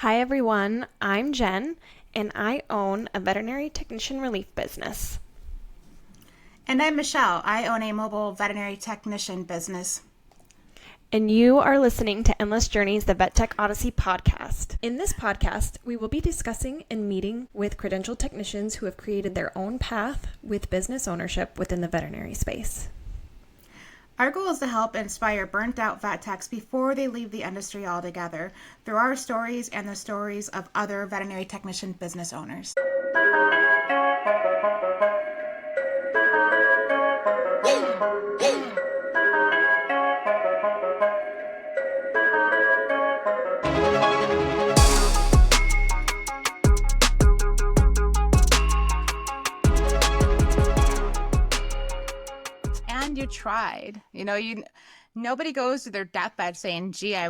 Hi everyone, I'm Jen, and I own a veterinary technician relief business. And I'm Michelle. I own a mobile veterinary technician business. And you are listening to Endless Journeys, the Vet Tech Odyssey podcast. In this podcast, we will be discussing and meeting with credentialed technicians who have created their own path with business ownership within the veterinary space. Our goal is to help inspire burnt out vet techs before they leave the industry altogether through our stories and the stories of other veterinary technician business owners. And you tried. Nobody goes to their deathbed saying, gee, I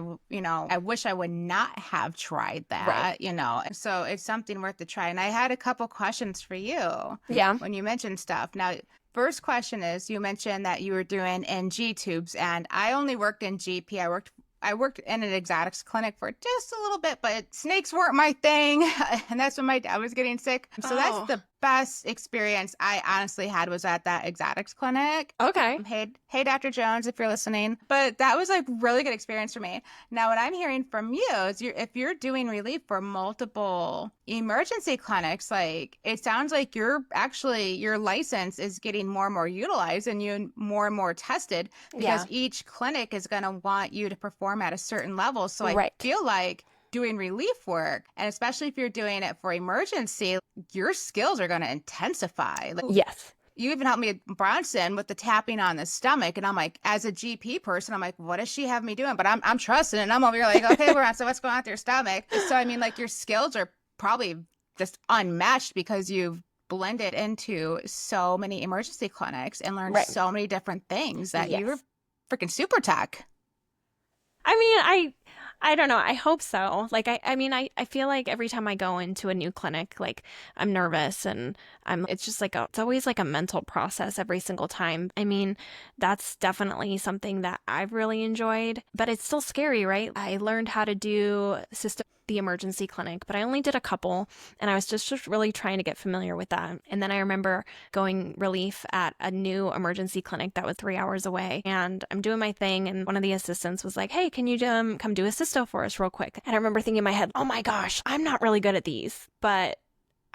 wish I would not have tried that, right. So it's something worth a try. And I had a couple questions for you. Yeah. When you mentioned stuff. Now, first question is, you mentioned that you were doing NG tubes, and I only worked in GP. I worked in an exotics clinic for just a little bit, but snakes weren't my thing. And that's when my dad was getting sick. So that's the best experience I honestly had was at that exotics clinic. Okay. Hey, Dr. Jones, if you're listening. But that was like really good experience for me. Now, what I'm hearing from you is if you're doing relief for multiple emergency clinics, like it sounds like your license is getting more and more utilized and you more and more tested because each clinic is going to want you to perform at a certain level. So I feel like doing relief work, and especially if you're doing it for emergency, your skills are going to intensify. Yes. You even helped me at Bronson with the tapping on the stomach. And I'm like, as a GP person, I'm like, what does she have me doing? But I'm trusting. And I'm over here like, okay, Bronson, what's going on with your stomach? So, I mean, like your skills are probably just unmatched because you've blended into so many emergency clinics and learned so many different things that you were freaking super tech. I mean, I don't know. I hope so. Like, I feel like every time I go into a new clinic, like I'm nervous and it's just like, it's always like a mental process every single time. I mean, that's definitely something that I've really enjoyed, but it's still scary, right? I learned how to do the emergency clinic, but I only did a couple and I was just really trying to get familiar with that. And then I remember going relief at a new emergency clinic that was 3 hours away, and I'm doing my thing and one of the assistants was like, hey, can you come do a cysto for us real quick? And I remember thinking in my head, oh my gosh, I'm not really good at these, but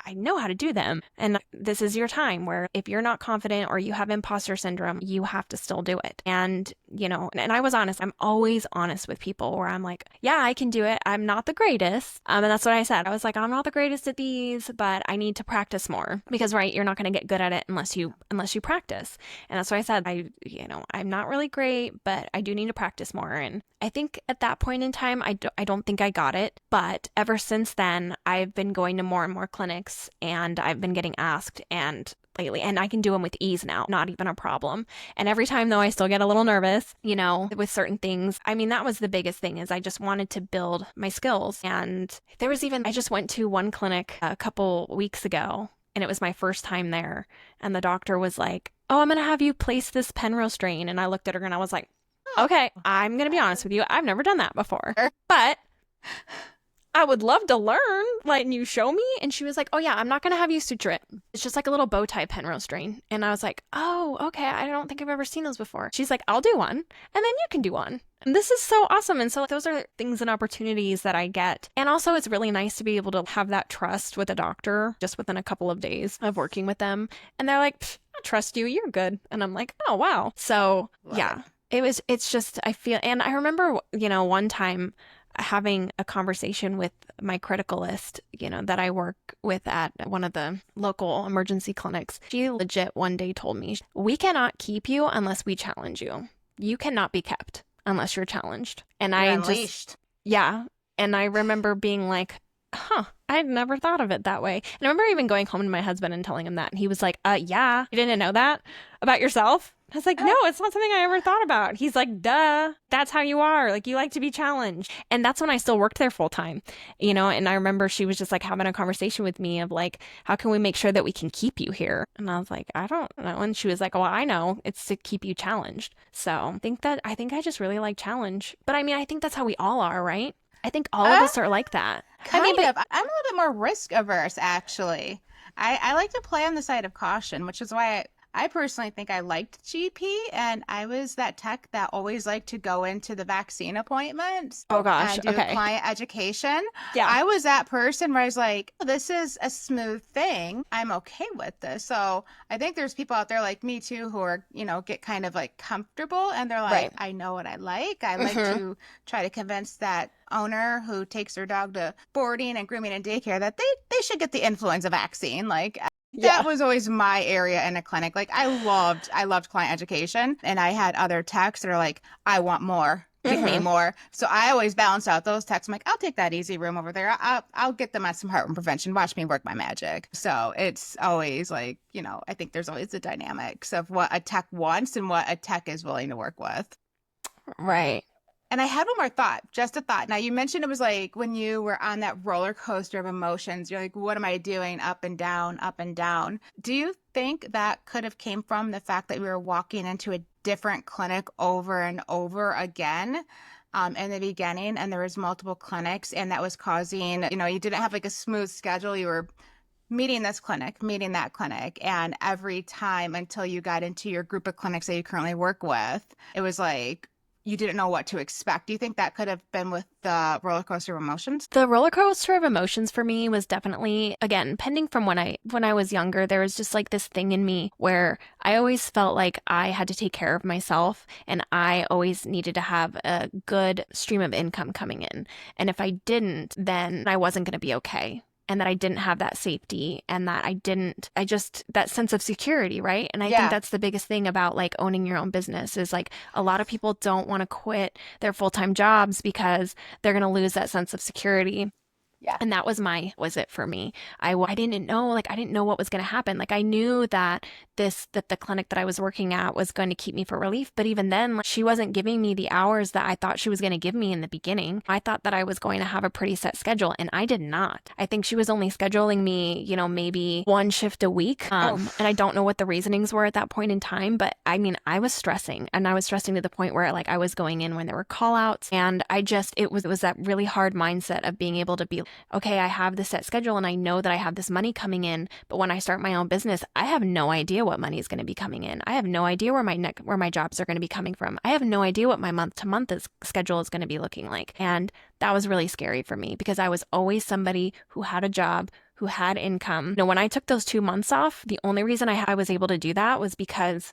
I know how to do them. And this is your time where if you're not confident or you have imposter syndrome, you have to still do it. And, and I was honest. I'm always honest with people where I'm like, yeah, I can do it. I'm not the greatest. And that's what I said. I was like, I'm not the greatest at these, but I need to practice more because, right, you're not going to get good at it unless you practice. And that's what I said. I'm not really great, but I do need to practice more. And I think at that point in time, I don't think I got it. But ever since then, I've been going to more and more clinics and I've been getting asked and I can do them with ease now, not even a problem. And every time though, I still get a little nervous, with certain things. I mean, that was the biggest thing is I just wanted to build my skills. And I just went to one clinic a couple weeks ago and it was my first time there. And the doctor was like, oh, I'm going to have you place this Penrose drain. And I looked at her and I was like, okay, I'm going to be honest with you. I've never done that before, but I would love to learn, and you show me. And she was like, oh yeah, I'm not going to have you suture it. It's just like a little bow tie Penrose drain. And I was like, oh, okay. I don't think I've ever seen those before. She's like, I'll do one. And then you can do one. And this is so awesome. And so those are things and opportunities that I get. And also it's really nice to be able to have that trust with a doctor just within a couple of days of working with them. And they're like, I trust you. You're good. And I'm like, oh, wow. So yeah, it's just, I feel, and I remember, one time having a conversation with my criticalist, that I work with at one of the local emergency clinics. She legit one day told me, we cannot keep you unless we challenge you. You cannot be kept unless you're challenged. And you're I unleashed. And I remember being like, I had never thought of it that way. And I remember even going home to my husband and telling him that. And he was like, yeah, you didn't know that about yourself? I was like, no, it's not something I ever thought about. He's like, duh, that's how you are. Like, you like to be challenged. And that's when I still worked there full time, and I remember she was just like having a conversation with me of like, how can we make sure that we can keep you here? And I was like, I don't know. And she was like, well, I know it's to keep you challenged. So I think I just really like challenge. But I mean, I think that's how we all are, right? I think all of Uh, us are like that. I mean, Kind but of. I'm a little bit more risk averse, actually. I like to play on the side of caution, which is why I personally think I liked GP, and I was that tech that always liked to go into the vaccine appointments oh gosh, and do okay. client education. Yeah. I was that person where I was like, oh, this is a smooth thing. I'm okay with this. So I think there's people out there like me too who are, get kind of like comfortable and they're like, Right. I know what I like. I like Hmm. to try to convince that owner who takes their dog to boarding and grooming and daycare that they should get the influenza vaccine. Like that Yeah. was always my area in a clinic. Like I loved client education, and I had other techs that are like, I want more. Give me Hmm. more. So I always balance out those techs. I'm like, I'll take that easy room over there. I'll get them on some heartworm prevention. Watch me work my magic. So it's always like, I think there's always the dynamics of what a tech wants and what a tech is willing to work with. Right. And I had one more thought, just a thought. Now, you mentioned it was like when you were on that roller coaster of emotions, you're like, what am I doing? Up and down, up and down. Do you think that could have came from the fact that we were walking into a different clinic over and over again? In the beginning, and there was multiple clinics, and that was causing, you didn't have like a smooth schedule. You were meeting this clinic, meeting that clinic, and every time until you got into your group of clinics that you currently work with, it was like you didn't know what to expect. Do you think that could have been with the roller coaster of emotions? The roller coaster of emotions for me was definitely, again, pending from when I was younger, there was just like this thing in me where I always felt like I had to take care of myself and I always needed to have a good stream of income coming in. And if I didn't, then I wasn't going to be okay. And that I didn't have that safety and that I just, that sense of security, right? And I think Yeah. that's the biggest thing about like owning your own business is like a lot of people don't want to quit their full-time jobs because they're going to lose that sense of security. Yeah. And that was it for me. I didn't know, like, I didn't know what was going to happen. Like, I knew that that the clinic that I was working at was going to keep me for relief. But even then, like, she wasn't giving me the hours that I thought she was going to give me in the beginning. I thought that I was going to have a pretty set schedule, and I did not. I think she was only scheduling me, maybe one shift a week. Oh, And I don't know what the reasonings were at that point in time, but I mean, I was stressing, and I was stressing to the point where like I was going in when there were call outs, and it was that really hard mindset of being able to be okay, I have this set schedule and I know that I have this money coming in, but when I start my own business, I have no idea what money is going to be coming in. I have no idea where my jobs are going to be coming from. I have no idea what my month to month schedule is going to be looking like. And that was really scary for me because I was always somebody who had a job, who had income. When I took those 2 months off, the only reason I was able to do that was because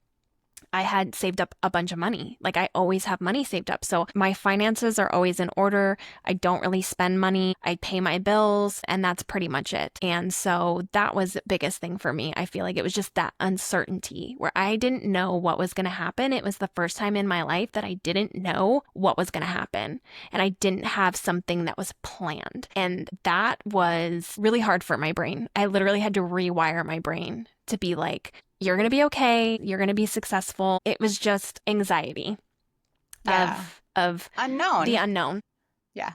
I had saved up a bunch of money. Like I always have money saved up. So my finances are always in order. I don't really spend money. I pay my bills and that's pretty much it. And so that was the biggest thing for me. I feel like it was just that uncertainty where I didn't know what was going to happen. It was the first time in my life that I didn't know what was going to happen. And I didn't have something that was planned. And that was really hard for my brain. I literally had to rewire my brain to be like, you're going to be okay. You're going to be successful. It was just anxiety yeah. of the Unknown. unknown. Yeah.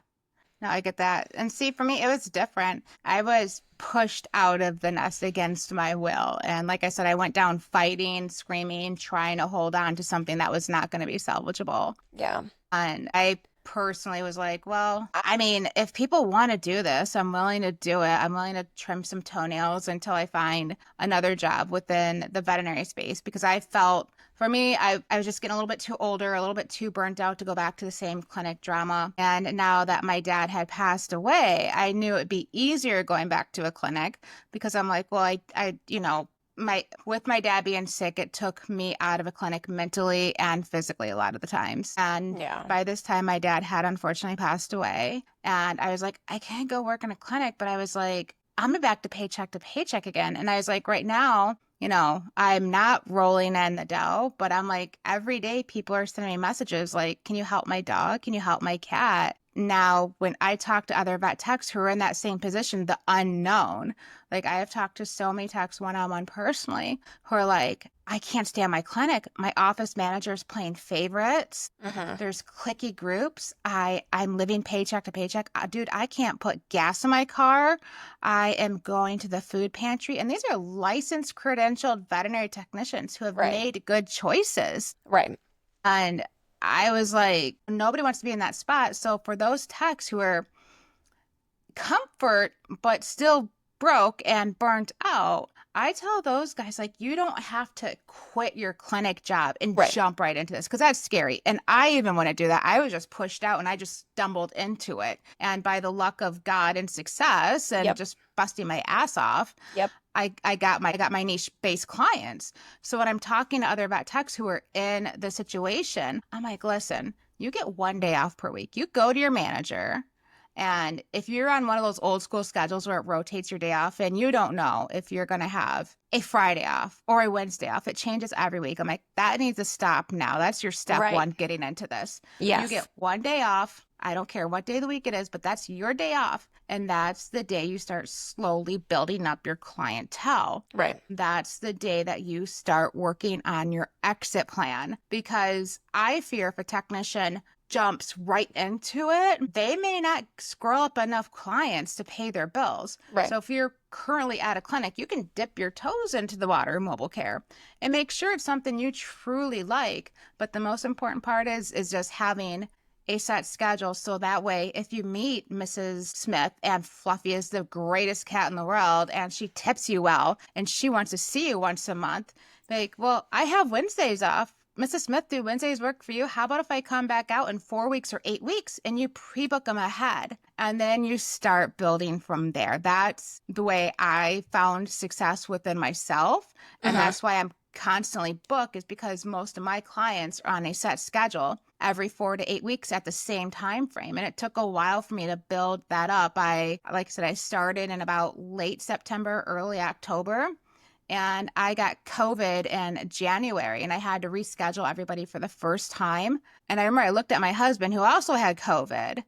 No, I get that. And see, for me, it was different. I was pushed out of the nest against my will. And like I said, I went down fighting, screaming, trying to hold on to something that was not going to be salvageable. Yeah. And I personally was like, well, I mean, if people want to do this, I'm willing to do it. I'm willing to trim some toenails until I find another job within the veterinary space because I felt for me, I was just getting a little bit too older, a little bit too burnt out to go back to the same clinic drama. And now that my dad had passed away, I knew it'd be easier going back to a clinic because I'm like, well, my dad being sick, it took me out of a clinic mentally and physically a lot of the times. And Yeah. by this time, my dad had unfortunately passed away. And I was like, I can't go work in a clinic, but I was like, I'm back to paycheck again. And I was like, right now, I'm not rolling in the dough, but I'm like, every day people are sending me messages like, can you help my dog? Can you help my cat? Now, when I talk to other vet techs who are in that same position, the unknown, like I have talked to so many techs one-on-one personally who are like, I can't stand my clinic. My office manager is playing favorites. Uh-huh. There's clicky groups. I'm living paycheck to paycheck. Dude, I can't put gas in my car. I am going to the food pantry. And these are licensed, credentialed veterinary technicians who have Right. made good choices. Right. And I was like, nobody wants to be in that spot. So for those techs who are comfort, but still broke and burnt out, I tell those guys, like, you don't have to quit your clinic job and Right. jump right into this because that's scary. And I even want to do that. I was just pushed out and I just stumbled into it. And by the luck of God and success and Yep. just busting my ass off, Yep. I got my niche based clients. So when I'm talking to other vet techs who are in the situation, I'm like, listen, you get 1 day off per week. You go to your manager. And if you're on one of those old school schedules where it rotates your day off and you don't know if you're going to have a Friday off or a Wednesday off, it changes every week. I'm like, that needs to stop now. That's your step Right. one getting into this. You Yes. get 1 day off. I don't care what day of the week it is, but that's your day off. And that's the day you start slowly building up your clientele. Right. That's the day that you start working on your exit plan. Because I fear if a technician jumps right into it, they may not scroll up enough clients to pay their bills. Right. So if you're currently at a clinic, you can dip your toes into the water, mobile care, and make sure it's something you truly like. But the most important part is just having a set schedule. So that way, if you meet Mrs. Smith and Fluffy is the greatest cat in the world and she tips you well and she wants to see you once a month, like, well, I have Wednesdays off. Mrs. Smith, do Wednesdays work for you? How about if I come back out in 4 weeks or 8 weeks and you pre-book them ahead and then you start building from there? That's the way I found success within myself. And that's why I'm constantly booked, is because most of my clients are on a set schedule every 4 to 8 weeks at the same time frame. And it took a while for me to build that up. Like I said, I started in about late September, early October. And I got COVID in January and I had to reschedule everybody for the first time. And I remember I looked at my husband who also had COVID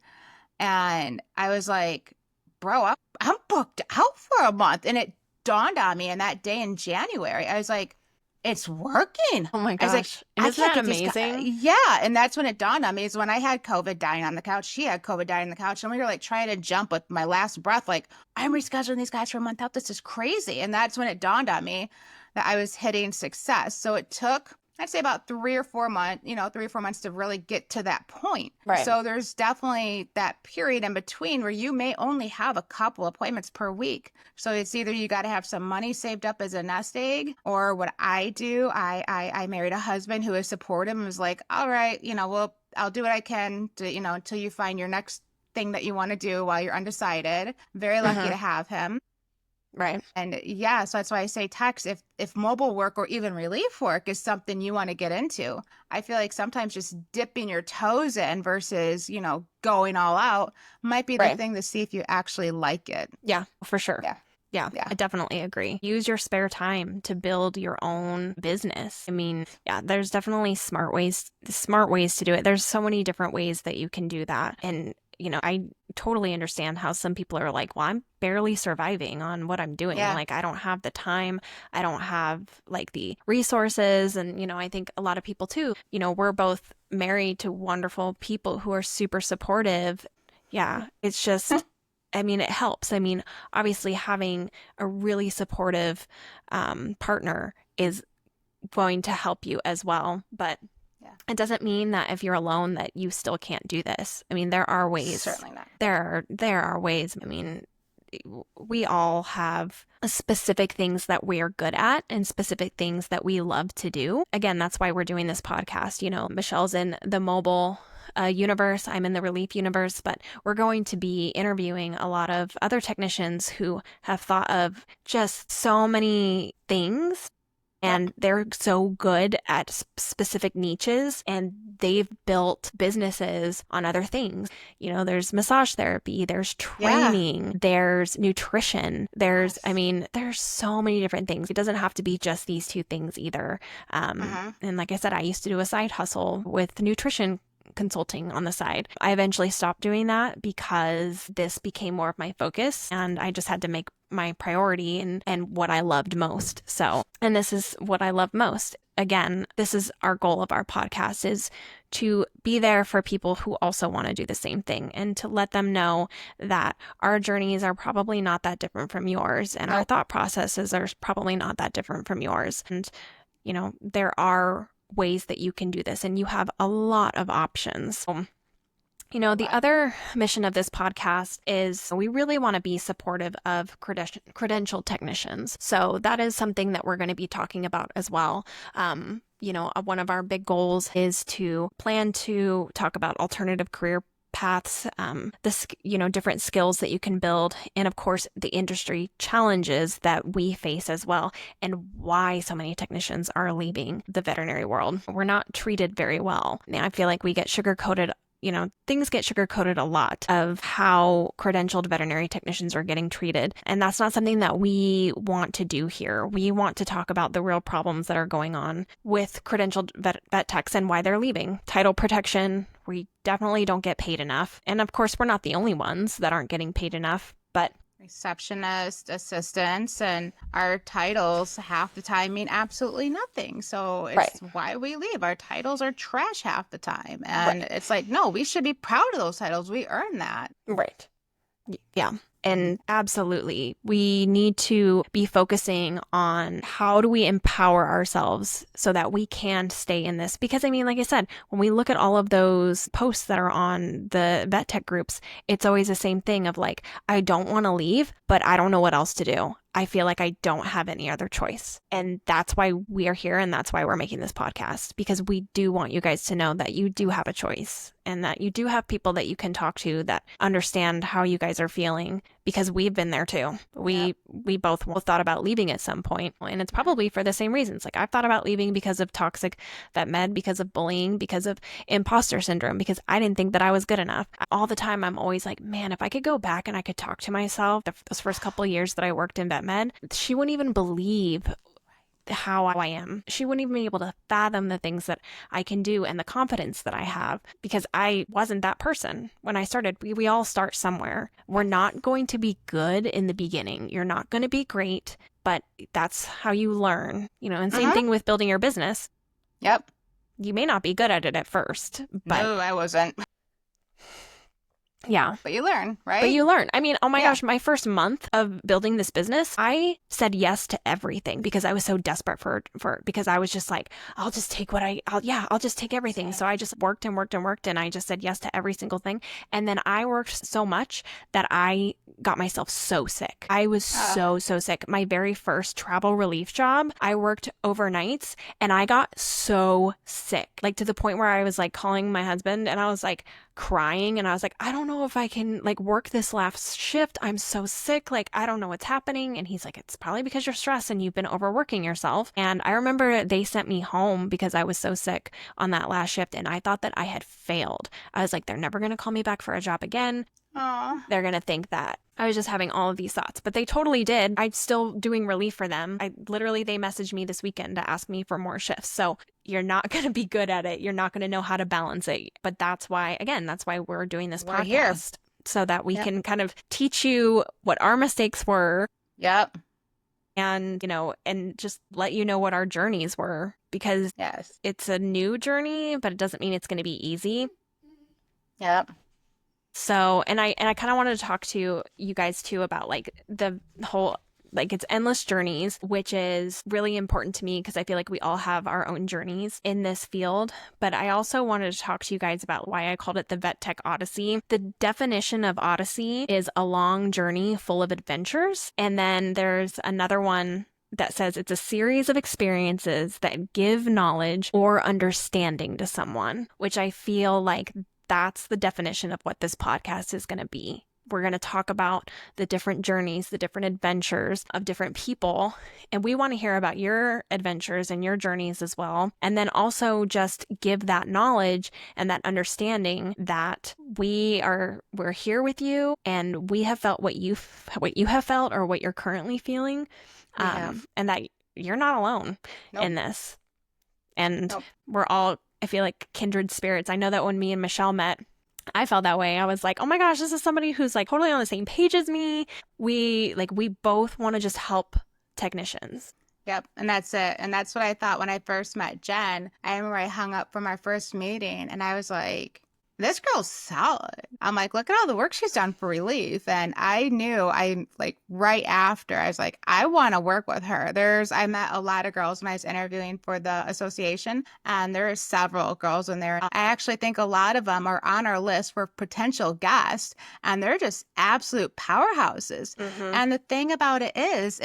and I was like, bro, I'm booked out for a month. And it dawned on me, and that day in January, I was like, it's working. Oh my I was like, gosh. I Isn't can't that get these amazing? Yeah. And that's when it dawned on me, is when I had COVID dying on the couch. She had COVID dying on the couch. And we were like trying to jump with my last breath. Like, I'm rescheduling these guys for a month out. This is crazy. And that's when it dawned on me that I was hitting success. So it took, I'd say, about 3 or 4 months to really get to that point. Right. So there's definitely that period in between where you may only have a couple appointments per week. So it's either you got to have some money saved up as a nest egg, or what I do, I married a husband who is supportive and was like, all right, I'll do what I can to, until you find your next thing that you want to do while you're undecided. Very lucky to have him. Right. And yeah, so that's why I say text, if mobile work or even relief work is something you want to get into. I feel like sometimes just dipping your toes in versus, going all out might be the Right. thing to see if you actually like it. Yeah, for sure. Yeah. Yeah, Yeah. I definitely agree. Use your spare time to build your own business. I mean, yeah, there's definitely smart ways to do it. There's so many different ways that you can do that. And, I totally understand how some people are like, well, I'm barely surviving on what I'm doing. Yeah. Like, I don't have the time. I don't have like the resources. And, I think a lot of people too, we're both married to wonderful people who are super supportive. Yeah, it's just, I mean, it helps. I mean, obviously having a really supportive partner is going to help you as well. But it doesn't mean that if you're alone that you still can't do this. I mean, there are ways. Certainly not. There are ways. I mean, we all have specific things that we're good at and specific things that we love to do. Again, that's why we're doing this podcast. Michelle's in the mobile universe. I'm in the relief universe, but we're going to be interviewing a lot of other technicians who have thought of just so many things. And they're so good at specific niches, and they've built businesses on other things. There's massage therapy, there's training, there's nutrition, there's so many different things. It doesn't have to be just these two things either. And like I said, I used to do a side hustle with nutrition consulting on the side. I eventually stopped doing that because this became more of my focus, and I just had to make my priority and what I loved most. And this is what I love most. Again, this is our goal of our podcast, is to be there for people who also want to do the same thing, and to let them know that our journeys are probably not that different from yours, and our thought processes are probably not that different from yours. And, there are ways that you can do this, and you have a lot of options. The other mission of this podcast is we really want to be supportive of credentialed technicians. So that is something that we're going to be talking about as well. One of our big goals is to plan to talk about alternative career paths, different skills that you can build, and of course, the industry challenges that we face as well, and why so many technicians are leaving the veterinary world. We're not treated very well. I feel like we get sugar-coated. Things get sugar-coated a lot of how credentialed veterinary technicians are getting treated. And that's not something that we want to do here. We want to talk about the real problems that are going on with credentialed vet techs and why they're leaving. Title protection, we definitely don't get paid enough. And of course, we're not the only ones that aren't getting paid enough, but receptionist, assistants, and our titles half the time mean absolutely nothing. So it's why we leave. Our titles are trash half the time. And it's like, no, we should be proud of those titles. We earn that. Right. Yeah. And absolutely, we need to be focusing on how do we empower ourselves so that we can stay in this. Because like I said, when we look at all of those posts that are on the vet tech groups, it's always the same thing of like, I don't want to leave, but I don't know what else to do. I feel like I don't have any other choice. And that's why we are here. And that's why we're making this podcast, because we do want you guys to know that you do have a choice and that you do have people that you can talk to that understand how you guys are feeling, because we've been there too. We both thought about leaving at some point, and it's probably for the same reasons. Like I've thought about leaving because of toxic vet med, because of bullying, because of imposter syndrome, because I didn't think that I was good enough. All the time I'm always like, man, if I could go back and I could talk to myself those first couple of years that I worked in vet med, she wouldn't even believe how I am. She wouldn't even be able to fathom the things that I can do and the confidence that I have, because I wasn't that person when I started. We all start somewhere. We're not going to be good in the beginning. You're not going to be great, but that's how you learn, and same thing with building your business. Yep. You may not be good at it at first, but no, I wasn't. Yeah. But you learn, right? But you learn. Oh my gosh, my first month of building this business, I said yes to everything because I was so desperate for because I was just like, I'll just take I'll just take everything. So I just worked and worked and worked, and I just said yes to every single thing. And then I worked so much that I got myself so sick. I was so sick. My very first travel relief job, I worked overnights and I got so sick, like to the point where I was like calling my husband and I was like crying, and I was like, I don't know if I can like work this last shift. I'm so sick. Like, I don't know what's happening. And he's like, it's probably because you're stressed and you've been overworking yourself. And I remember they sent me home because I was so sick on that last shift. And I thought that I had failed. I was like, they're never going to call me back for a job again. Aww. They're going to think that I was just having all of these thoughts, but they totally did. I'm still doing relief for them. They messaged me this weekend to ask me for more shifts. So you're not going to be good at it. You're not going to know how to balance it. But that's why we're doing this podcast here. So that we can kind of teach you what our mistakes were. Yep. And, and just let you know what our journeys were, because it's a new journey, but it doesn't mean it's going to be easy. Yep. So, and I kind of wanted to talk to you guys too about like the whole, like it's endless journeys, which is really important to me because I feel like we all have our own journeys in this field. But I also wanted to talk to you guys about why I called it the Vet Tech Odyssey. The definition of Odyssey is a long journey full of adventures. And then there's another one that says it's a series of experiences that give knowledge or understanding to someone, which I feel like that's the definition of what this podcast is going to be. We're going to talk about the different journeys, the different adventures of different people. And we want to hear about your adventures and your journeys as well. And then also just give that knowledge and that understanding that we're here with you, and we have felt what you have felt or what you're currently feeling. And that you're not alone in this. And we're all, I feel like, kindred spirits. I know that when me and Michelle met, I felt that way. I was like, oh my gosh, this is somebody who's like totally on the same page as me. We both want to just help technicians. Yep. And that's it. And that's what I thought when I first met Jen. I remember I hung up from our first meeting and I was like, this girl's solid. I'm like, look at all the work she's done for relief. And I knew I like right after, I was like, I want to work with her. I met a lot of girls when I was interviewing for the association, and there are several girls in there. I actually think a lot of them are on our list for potential guests, and they're just absolute powerhouses. Mm-hmm. And the thing about it is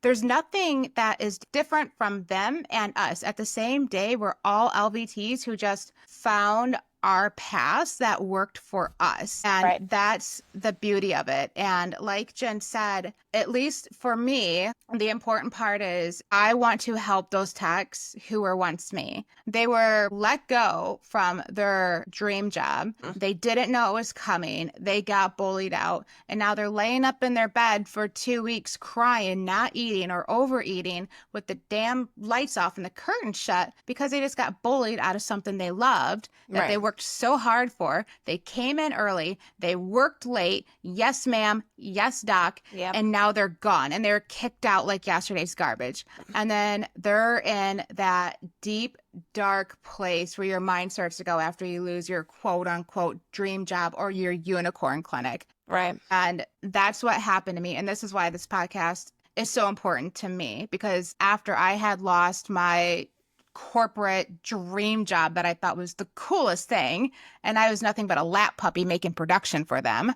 there's nothing that is different from them and us. At the same day, we're all LVTs who just found our paths that worked for us. And Right. that's the beauty of it. And like Jen said, at least for me, the important part is I want to help those techs who were once me. They were let go from their dream job. They didn't know it was coming. They got bullied out. And now they're laying up in their bed for 2 weeks crying, not eating or overeating with the damn lights off and the curtains shut because they just got bullied out of something they loved that they Right. worked so hard for. They came in early. They worked late. Yes, ma'am. Yes, doc. Yep. And now they're gone and they're kicked out like yesterday's garbage. And then they're in that deep, dark place where your mind starts to go after you lose your quote unquote dream job or your unicorn clinic. Right. And that's what happened to me. And this is why this podcast is so important to me, because after I had lost my corporate dream job that I thought was the coolest thing, and I was nothing but a lap puppy making production for them,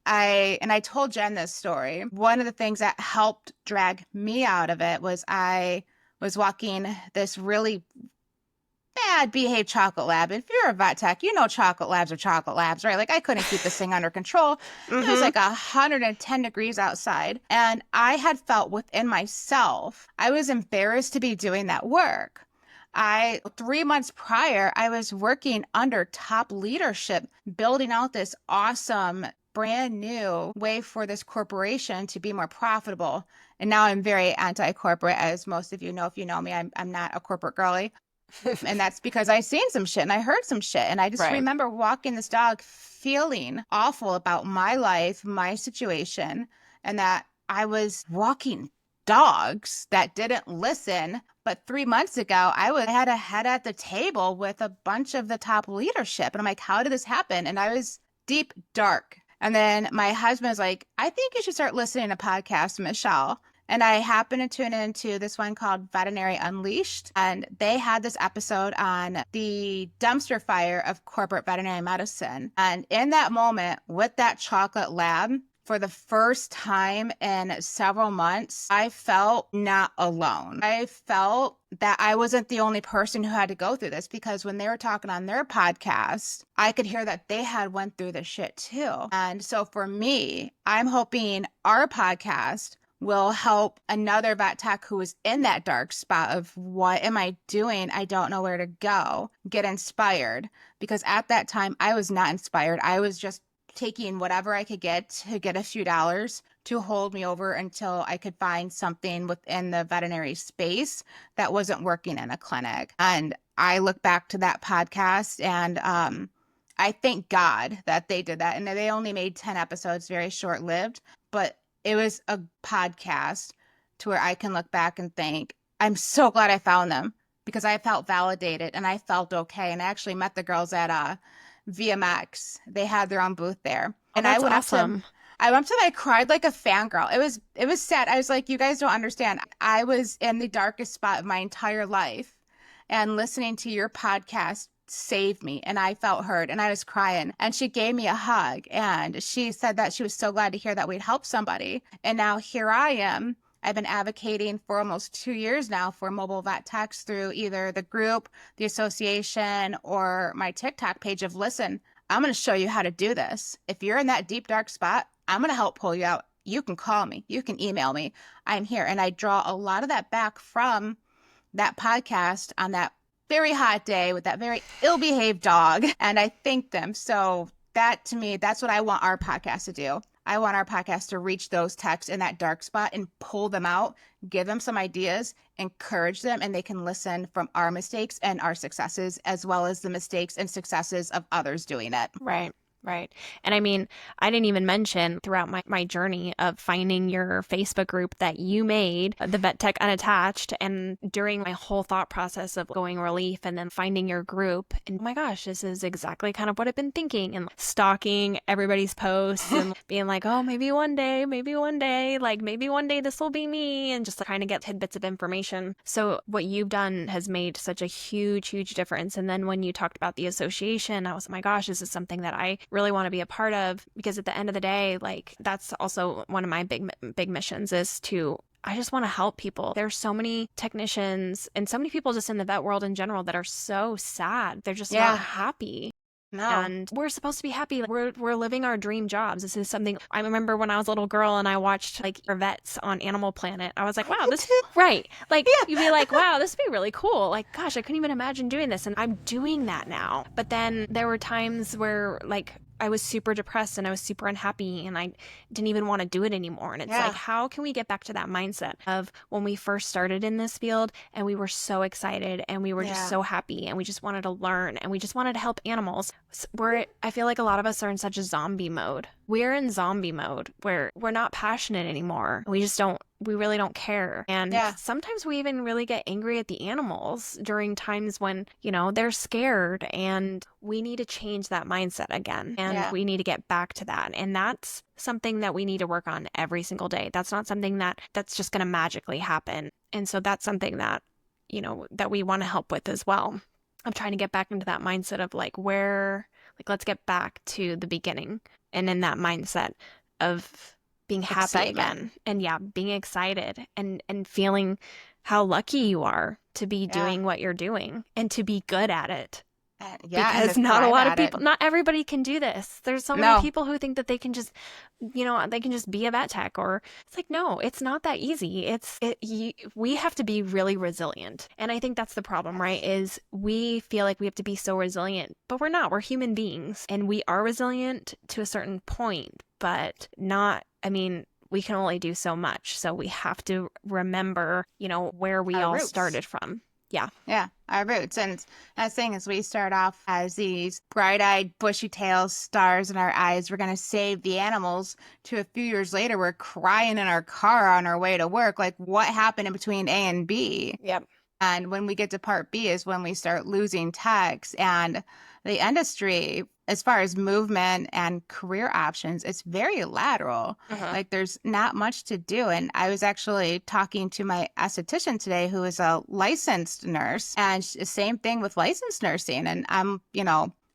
I told Jen this story. One of the things that helped drag me out of it was I was walking this really bad behaved chocolate lab. If you're a vet tech, you know chocolate labs are chocolate labs, right? Like I couldn't keep this thing under control. It was Mm-hmm. like 110 degrees outside. And I had felt within myself, I was embarrassed to be doing that work. 3 months prior, I was working under top leadership, building out this awesome brand new way for this corporation to be more profitable. And now I'm very anti-corporate, as most of you know. If you know me, I'm not a corporate girly. And that's because I seen some shit and I heard some shit. And I just Right. remember walking this dog feeling awful about my life, my situation, and that I was walking dogs that didn't listen. But 3 months ago, I had a head at the table with a bunch of the top leadership. And I'm like, how did this happen? And I was deep, dark. And then my husband was like, I think you should start listening to podcasts, Michelle. And I happened to tune into this one called Veterinary Unleashed. And they had this episode on the dumpster fire of corporate veterinary medicine. And in that moment with that chocolate lab, for the first time in several months, I felt not alone. I felt that I wasn't the only person who had to go through this, because when they were talking on their podcast, I could hear that they had went through this shit too. And so for me, I'm hoping our podcast will help another vet tech who is in that dark spot of what am I doing? I don't know where to go, get inspired. Because at that time, I was not inspired. I was just taking whatever I could get to get a few dollars to hold me over until I could find something within the veterinary space that wasn't working in a clinic. And I look back to that podcast and I thank God that they did that. And they only made 10 episodes, very short lived, but it was a podcast to where I can look back and think, I'm so glad I found them, because I felt validated and I felt okay. And I actually met the girls at VMX. They had their own booth there. Oh, And I that's went up to them. awesome. I went up to them, I cried like a fangirl. It was sad. I was like, you guys don't understand. I was in the darkest spot of my entire life, and listening to your podcast saved me, and I felt heard and I was crying, and she gave me a hug and she said that she was so glad to hear that we'd help somebody. And now here I am. I've been advocating for almost 2 years now for mobile vet techs through either the group, the association, or my TikTok page of, listen, I'm going to show you how to do this. If you're in that deep, dark spot, I'm going to help pull you out. You can call me. You can email me. I'm here. And I draw a lot of that back from that podcast on that very hot day with that very ill-behaved dog. And I thank them. So that, to me, that's what I want our podcast to do. I want our podcast to reach those techs in that dark spot and pull them out, give them some ideas, encourage them, and they can listen from our mistakes and our successes, as well as the mistakes and successes of others doing it. Right. Right. And I mean, I didn't even mention throughout my journey of finding your Facebook group that you made, the Vet Tech Unattached, and during my whole thought process of going relief and then finding your group. And oh my gosh, this is exactly kind of what I've been thinking and stalking everybody's posts and being like, oh, maybe one day, like maybe one day this will be me, and just trying to get tidbits of information. So what you've done has made such a huge, huge difference. And then when you talked about the association, I was, oh my gosh, this is something that I really want to be a part of, because at the end of the day, like that's also one of my big missions is to I just want to help people. There's so many technicians and so many people just in the vet world in general that are so sad. They're just not Yeah. happy. No. And we're supposed to be happy. We're living our dream jobs. This is something I remember when I was a little girl and I watched like vets on Animal Planet. I was like, wow, Me this too. right. Like Yeah. you'd be like, wow, this would be really cool. Like, gosh, I couldn't even imagine doing this. And I'm doing that now. But then there were times where like I was super depressed and I was super unhappy and I didn't even want to do it anymore. And it's like, Yeah. how can we get back to that mindset of when we first started in this field and we were so excited and we were just Yeah. so happy and we just wanted to learn and we just wanted to help animals? I feel like a lot of us are in such a zombie mode. We're in zombie mode where we're not passionate anymore. We really don't care. And Yeah. sometimes we even really get angry at the animals during times when, they're scared, and we need to change that mindset again. And Yeah. we need to get back to that. And that's something that we need to work on every single day. That's not something that's just going to magically happen. And so that's something that, that we want to help with as well. I'm trying to get back into that mindset of let's get back to the beginning and in that mindset of being happy Excitement. again. And yeah, being excited and feeling how lucky you are to be Yeah. doing what you're doing and to be good at it. Yeah. And to Because not a thrive lot of at it. people, not everybody can do this. There's so many No. people who think that they can just be a vet tech, or it's like, no, it's not that easy. We have to be really resilient. And I think that's the problem, right? Yes. Is we feel like we have to be so resilient, but we're not. We're human beings and we are resilient to a certain point, but not, I mean, we can only do so much. So we have to remember, where we Our all roots. started from. Yeah. Yeah, our roots. And that thing is we start off as these bright-eyed, bushy-tailed stars in our eyes. We're going to save the animals. To a few years later, we're crying in our car on our way to work. Like, what happened in between A and B? Yep. And when we get to part B is when we start losing techs, and the industry, as far as movement and career options, it's very lateral. Uh-huh. Like there's not much to do. And I was actually talking to my esthetician today, who is a licensed nurse, and same thing with licensed nursing. And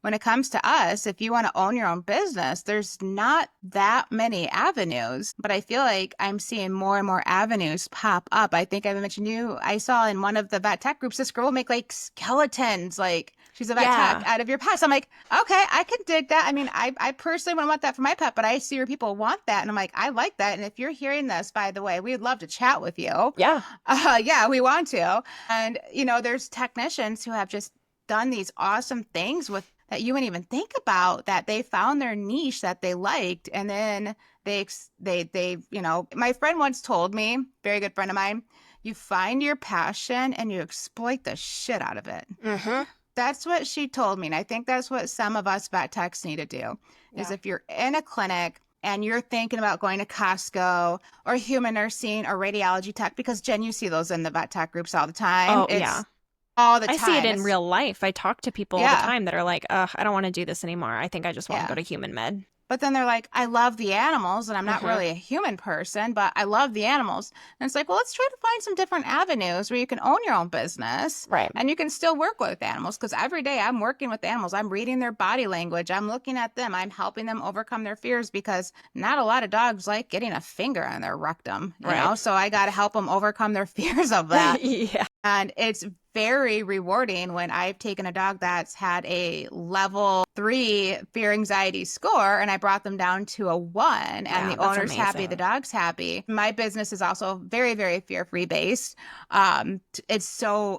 when it comes to us, if you want to own your own business, there's not that many avenues, but I feel like I'm seeing more and more avenues pop up. I think I mentioned I saw in one of the vet tech groups, this girl will make like skeletons, like she's a vet tech Yeah. out of your pets. I'm like, okay, I can dig that. I mean, I personally wouldn't want that for my pet, but I see where people want that. And I'm like, I like that. And if you're hearing this, by the way, we'd love to chat with you. Yeah. Yeah, we want to. And, there's technicians who have just done these awesome things with that you wouldn't even think about, that they found their niche that they liked. And then my friend once told me, very good friend of mine, you find your passion and you exploit the shit out of it. Mm-hmm. That's what she told me. And I think that's what some of us vet techs need to do is Yeah. if you're in a clinic and you're thinking about going to Costco or human nursing or radiology tech, because Jen, you see those in the vet tech groups all the time. Oh, yeah. It's all the I see it time. in It's, real life. I talk to people all the yeah, time that are like, I don't want to do this anymore. I think I just want to go yeah. to human med. But then they're like, I love the animals and I'm not Mm-hmm. really a human person, but I love the animals. And it's like, well, let's try to find some different avenues where you can own your own business Right. and you can still work with animals. Because every day I'm working with animals. I'm reading their body language. I'm looking at them. I'm helping them overcome their fears, because not a lot of dogs like getting a finger on their rectum, Right. So I got to help them overcome their fears of that. Yeah. And it's very rewarding when I've taken a dog that's had a level 3 fear anxiety score and I brought them down to a 1, and Yeah, the that's owner's happy, the amazing. dog's happy. My business is also very, very fear-free based.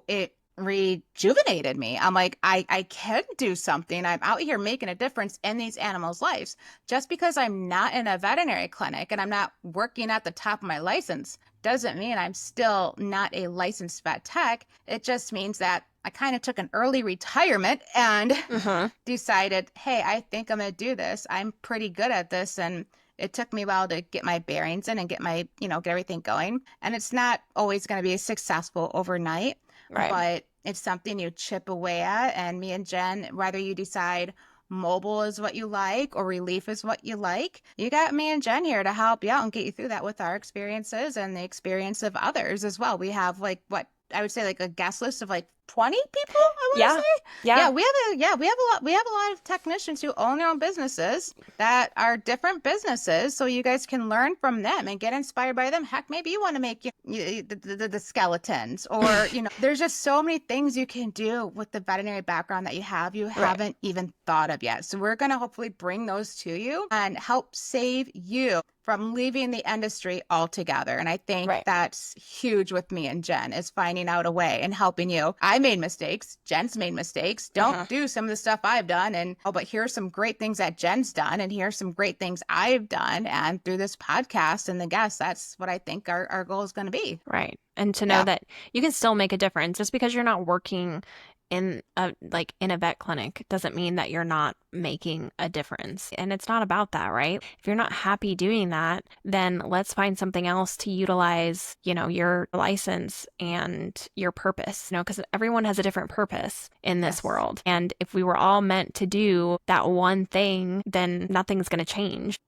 It rejuvenated me. I'm like, I can do something. I'm out here making a difference in these animals' lives. Just because I'm not in a veterinary clinic and I'm not working at the top of my license doesn't mean I'm still not a licensed vet tech. It just means that I kind of took an early retirement and Uh-huh. decided, hey, I think I'm going to do this. I'm pretty good at this. And it took me a while to get my bearings in and get my, get everything going. And it's not always going to be successful overnight, Right. but it's something you chip away at. And me and Jen, whether you decide mobile is what you like or relief is what you like, you got me and Jen here to help you out and get you through that with our experiences and the experience of others as well. We have like what I would say like a guest list of like 20 people, I want to Yeah. say. Yeah. We have a lot of technicians who own their own businesses that are different businesses, so you guys can learn from them and get inspired by them. Heck, maybe you want to make the skeletons, or there's just so many things you can do with the veterinary background that you Right. haven't even thought of yet. So we're going to hopefully bring those to you and help save you from leaving the industry altogether. And I think Right. that's huge with me and Jen, is finding out a way and helping you. I made mistakes. Jen's made mistakes. Uh-huh. Don't do some of the stuff I've done. And but here's some great things that Jen's done, and here's some great things I've done. And through this podcast and the guests, that's what I think our goal is going to be. Right. And to know Yeah. that you can still make a difference just because you're not working in a vet clinic doesn't mean that you're not making a difference. And it's not about that, right? If you're not happy doing that, then let's find something else to utilize, your license and your purpose, because everyone has a different purpose in this Yes. world. And if we were all meant to do that one thing, then nothing's going to change.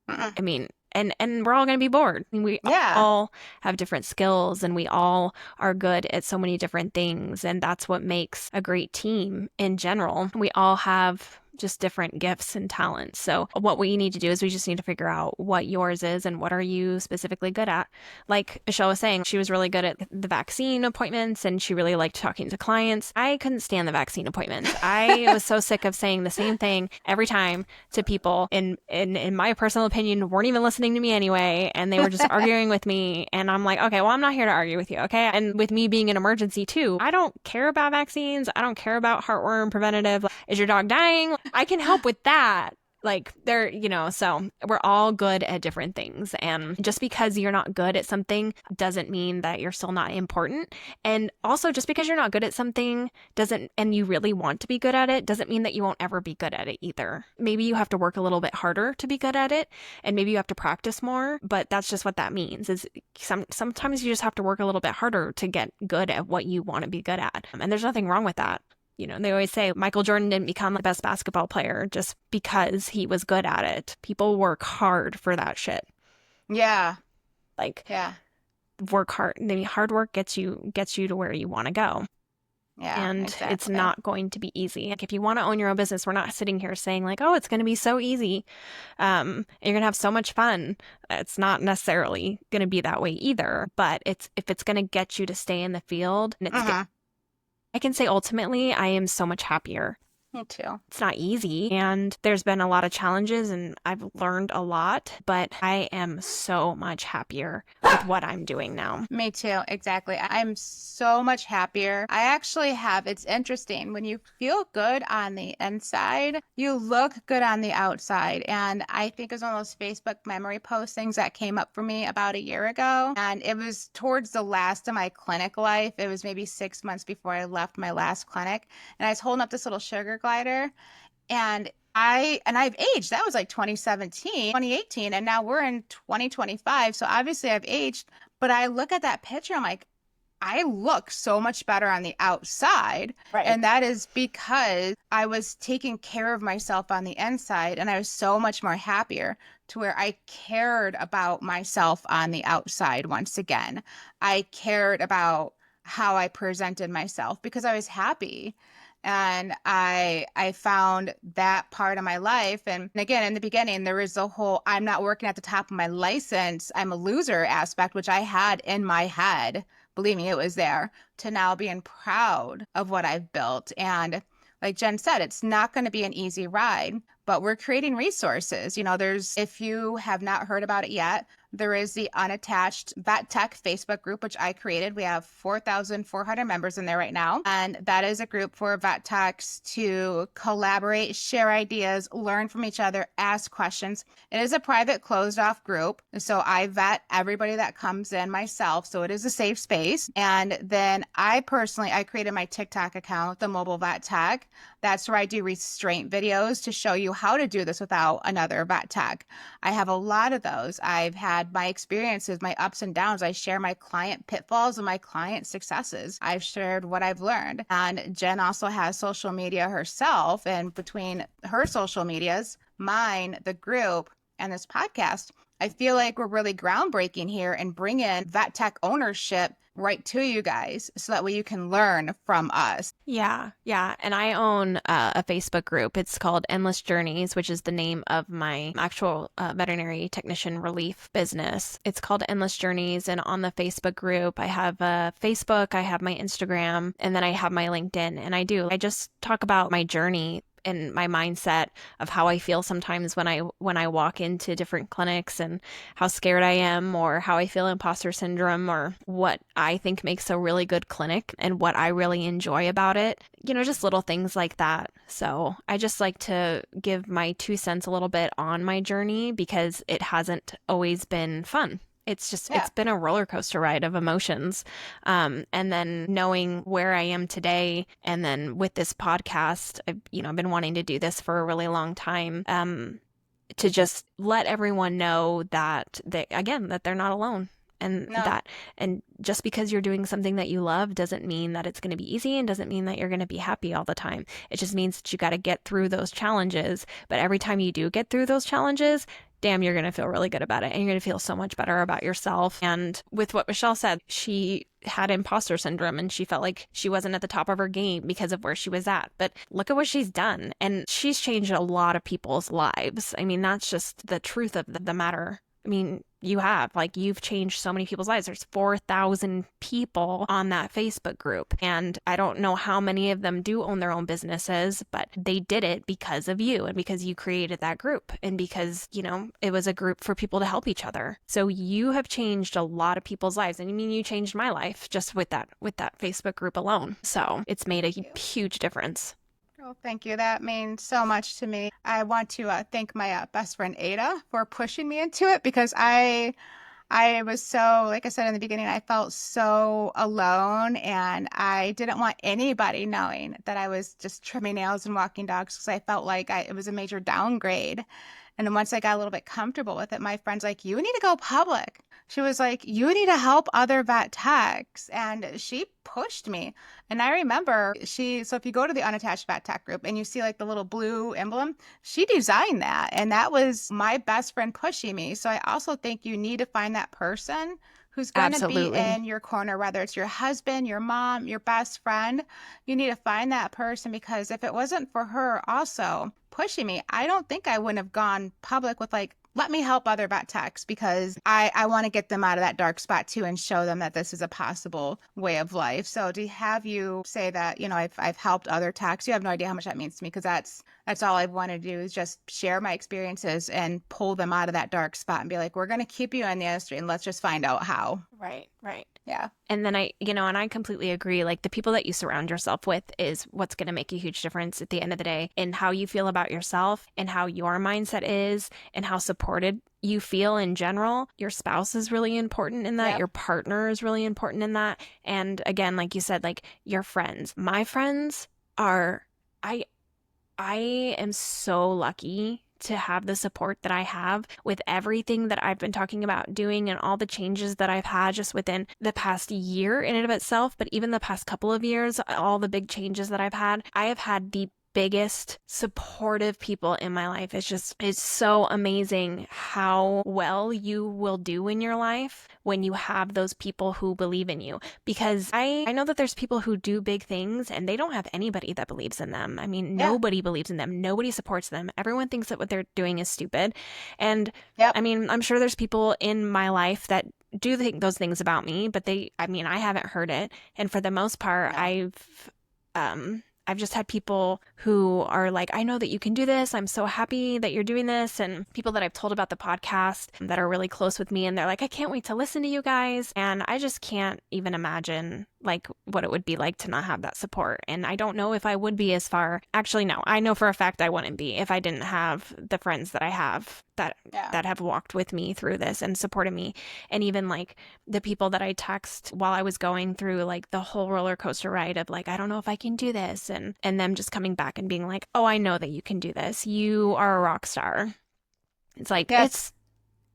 Mm-mm. I mean, and we're all going to be bored. We Yeah. all have different skills and we all are good at so many different things. And that's what makes a great team in general. We all have just different gifts and talents. So what we need to do is we just need to figure out what yours is and what are you specifically good at. Like Michelle was saying, she was really good at the vaccine appointments and she really liked talking to clients. I couldn't stand the vaccine appointments. I was so sick of saying the same thing every time to people in my personal opinion weren't even listening to me anyway, and they were just arguing with me, and I'm like, okay, well, I'm not here to argue with you, okay? And with me being an emergency too, I don't care about vaccines. I don't care about heartworm preventative. Like, is your dog dying? I can help with that. Like so we're all good at different things. And just because you're not good at something doesn't mean that you're still not important. And also just because you're not good at something and you really want to be good at it, doesn't mean that you won't ever be good at it either. Maybe you have to work a little bit harder to be good at it, and maybe you have to practice more, but that's just what that means is sometimes you just have to work a little bit harder to get good at what you want to be good at. And there's nothing wrong with that. They always say Michael Jordan didn't become the best basketball player just because he was good at it. People work hard for that shit. Yeah. Like, Yeah. work hard. Maybe hard work gets you to where you want to go. Yeah. And it's Exactly. not going to be easy. Like, if you want to own your own business, we're not sitting here saying like, oh, it's going to be so easy. You're going to have so much fun. It's not necessarily going to be that way either. But if it's going to get you to stay in the field, and I can say ultimately, I am so much happier. Me too. It's not easy, and there's been a lot of challenges, and I've learned a lot, but I am so much happier with what I'm doing now. Me too. Exactly. I'm so much happier. It's interesting. When you feel good on the inside, you look good on the outside. And I think it was one of those Facebook memory postings that came up for me about a year ago. And it was towards the last of my clinic life. It was maybe 6 months before I left my last clinic. And I was holding up this little sugar glider, and I've aged. That was like 2017, 2018, and now we're in 2025. So obviously I've aged, but I look at that picture, I'm like, I look so much better on the outside. Right. And that is because I was taking care of myself on the inside, and I was so much more happier to where I cared about myself on the outside once again. I cared about how I presented myself because I was happy. And I found that part of my life. And again, in the beginning, there was the whole I'm not working at the top of my license, I'm a loser aspect, which I had in my head. Believe me, it was there, to now being proud of what I've built. And like Jen said, it's not going to be an easy ride, but we're creating resources. If you have not heard about it yet, There is the unattached Vet Tech Facebook group, which I created. We have 4,400 members in there right now. And that is a group for vet techs to collaborate, share ideas, learn from each other, ask questions. It is a private, closed off group. So I vet everybody that comes in myself. So it is a safe space. And then I created my TikTok account, the Mobile Vet Tech. That's where I do restraint videos to show you how to do this without another vet tech. I have a lot of those. I've had my experiences, my ups and downs. I share my client pitfalls and my client successes. I've shared what I've learned. And Jen also has social media herself. And between her social medias, mine, the group, and this podcast, I feel like we're really groundbreaking here and bring in vet tech ownership right to you guys so that way you can learn from us. Yeah, yeah. And I own a Facebook group. It's called Endless Journeys, which is the name of my actual veterinary technician relief business. It's called Endless Journeys. And on the Facebook group, I have Facebook, I have my Instagram, and then I have my LinkedIn. And I just talk about my journey and my mindset of how I feel sometimes when I walk into different clinics and how scared I am or how I feel imposter syndrome or what I think makes a really good clinic and what I really enjoy about it. You know, just little things like that. So I just like to give my 2 cents a little bit on my journey because it hasn't always been fun. It's been a roller coaster ride of emotions. And then knowing where I am today, and then with this podcast, I've been wanting to do this for a really long time. To just let everyone know that that they're not alone. And No. and just because you're doing something that you love doesn't mean that it's going to be easy and doesn't mean that you're going to be happy all the time. It just means that you got to get through those challenges. But every time you do get through those challenges, damn, you're going to feel really good about it and you're going to feel so much better about yourself. And with what Michelle said, she had imposter syndrome and she felt like she wasn't at the top of her game because of where she was at. But look at what she's done. And she's changed a lot of people's lives. I mean, that's just the truth of the matter. I mean, you've changed so many people's lives. There's 4,000 people on that Facebook group. And I don't know how many of them do own their own businesses, but they did it because of you and because you created that group and because, it was a group for people to help each other. So you have changed a lot of people's lives. And I mean, you changed my life just with that Facebook group alone. So it's made a huge difference. Oh, thank you. That means so much to me. I want to thank my best friend Ada for pushing me into it because I was so, like I said in the beginning, I felt so alone and I didn't want anybody knowing that I was just trimming nails and walking dogs because I felt like it was a major downgrade. And then once I got a little bit comfortable with it, my friend's like, you need to go public. She was like, you need to help other vet techs. And she pushed me. And I remember so if you go to the unattached vet tech group and you see like the little blue emblem, she designed that. And that was my best friend pushing me. So I also think you need to find that person who's going to be Absolutely. in your corner, whether it's your husband, your mom, your best friend. You need to find that person because if it wasn't for her also pushing me, I don't think I wouldn't have gone public with like, let me help other vet techs because I want to get them out of that dark spot too and show them that this is a possible way of life. So to have you say that, I've helped other techs, you have no idea how much that means to me because that's all I want to do is just share my experiences and pull them out of that dark spot and be like, we're going to keep you in the industry and let's just find out how. Right, right. Yeah. And then I completely agree. Like the people that you surround yourself with is what's going to make a huge difference at the end of the day in how you feel about yourself and how your mindset is and how supported you feel in general. Your spouse is really important in that. Yep. Your partner is really important in that. And again, like you said, like your friends, my friends I am so lucky to have the support that I have with everything that I've been talking about doing and all the changes that I've had just within the past year in and of itself, but even the past couple of years, all the big changes that I've had, I have had the biggest supportive people in my life. It's so amazing how well you will do in your life when you have those people who believe in you. Because I know that there's people who do big things and they don't have anybody that believes in them. I mean, Yeah. nobody believes in them. Nobody supports them. Everyone thinks that what they're doing is stupid. And Yep. I mean, I'm sure there's people in my life that do think those things about me, but I haven't heard it. And for the most part, No. I've just had people who are like, I know that you can do this. I'm so happy that you're doing this. And people that I've told about the podcast that are really close with me, and they're like, I can't wait to listen to you guys. And I just can't even imagine like what it would be like to not have that support. And I don't know if I would be as far. Actually, no, I know for a fact I wouldn't be if I didn't have the friends that I have Yeah. that have walked with me through this and supported me. And even like the people that I text while I was going through like the whole roller coaster ride of like, I don't know if I can do this. And them just coming back and being like, oh, I know that you can do this. You are a rock star. It's like, Yes.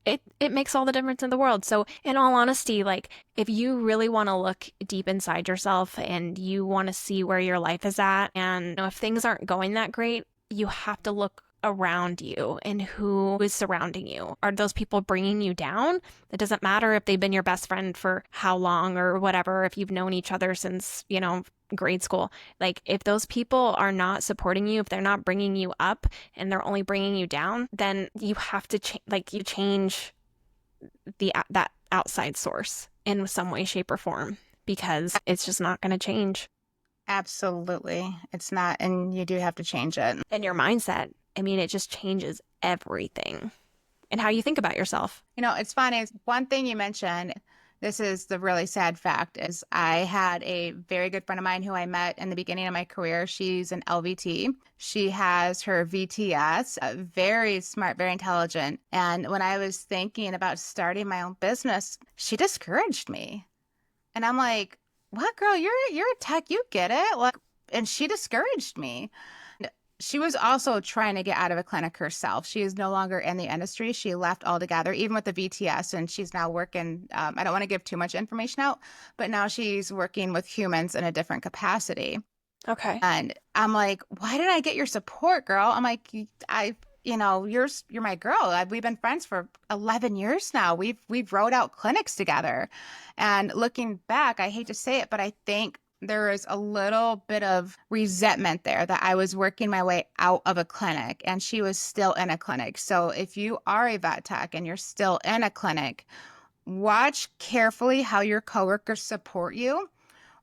it makes all the difference in the world. So in all honesty, like if you really want to look deep inside yourself and you want to see where your life is at, and you know, if things aren't going that great, you have to look around you and who is surrounding you. Are those people bringing you down? It doesn't matter if they've been your best friend for how long or whatever, if you've known each other since, you know, grade school. Like if those people are not supporting you, if they're not bringing you up and they're only bringing you down, then you have to you change the that outside source in some way, shape, or form because it's just not going to change. Absolutely. It's not, and you do have to change it. And your mindset, I mean, it just changes everything and how you think about yourself. You know, it's funny. One thing you mentioned, this is the really sad fact, is I had a very good friend of mine who I met in the beginning of my career. She's an LVT. She has her VTS, very smart, very intelligent. And when I was thinking about starting my own business, she discouraged me. And I'm like, what, girl, you're a tech, you get it. Like, and she discouraged me. She was also trying to get out of a clinic herself. She is no longer in the industry. She left altogether, even with the VTS, and she's now working. I don't want to give too much information out, but now she's working with humans in a different capacity. Okay. And I'm like, why did I get your support, girl? I'm like, you're my girl. We've been friends for 11 years now. We've rode out clinics together. And looking back, I hate to say it, but I think there is a little bit of resentment there that I was working my way out of a clinic and she was still in a clinic. So if you are a vet tech and you're still in a clinic, watch carefully how your coworkers support you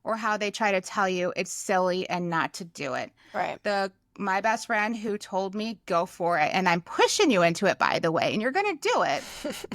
or how they try to tell you it's silly and not to do it. Right. My best friend who told me go for it, and I'm pushing you into it, by the way, and you're going to do it.